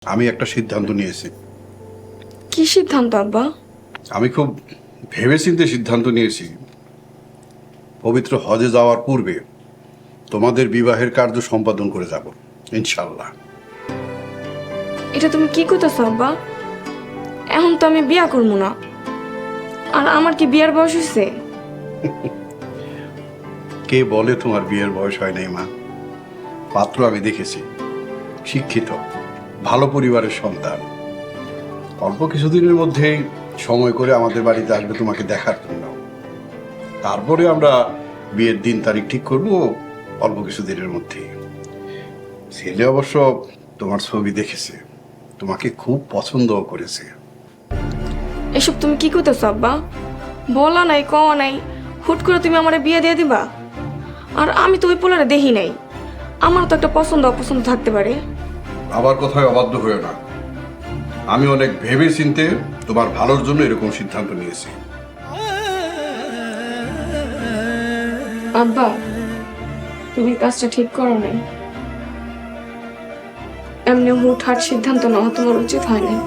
আমি একটা সিদ্ধান্ত নিয়েছি। কি সিদ্ধান্ত আব্বা? আমি খুব ভেবেচিন্তে সিদ্ধান্ত নিয়েছি। পবিত্র হজে যাওয়ার পূর্বে তোমাদের বিবাহের কার্য সম্পাদন করে যাব ইনশাল্লাহ। এটা তুমি কি কইতাছো আব্বা? এখন তো আমি বিয়া করবো না, আর আমার কি বিয়ার বয়স হয়েছে? কে বলে তোমার বিয়ের বয়স হয় নাই মা? পাত্র আমি দেখেছি, শিক্ষিত, ভালো পরিবারের সন্তান। অল্প কিছুদিনের মধ্যেই সময় করে আমাদের বাড়িতে আসবে তোমাকে দেখার জন্য। তারপরে আমরা বিয়ের দিন তারিখ ঠিক করব অল্প কিছুদিনের মধ্যেই। ছেলে অবশ্য তোমার ছবি দেখেছে, তোমাকে খুব পছন্দও করেছে। এসব তুমি কি কইতাছো আব্বা? বলা নাই, কওয়া নাই, হুট করে তুমি আমার বিয়ে দিয়ে দিবা? আর আমি তো ওই পোলারে দেখি নাই। আমার তো একটা পছন্দ অপছন্দ থাকতে পারে। আবার কোথায় অবাধ্য হয়েও না। আমি অনেক ভেবে চিন্তে তোমার ভালোর জন্য এরকম সিদ্ধান্ত নিয়েছি। আব্বা, তুমি কাজটা ঠিক করো নাই। এমনি হুটহাট সিদ্ধান্ত নেওয়া তোমার উচিত হয় নাই।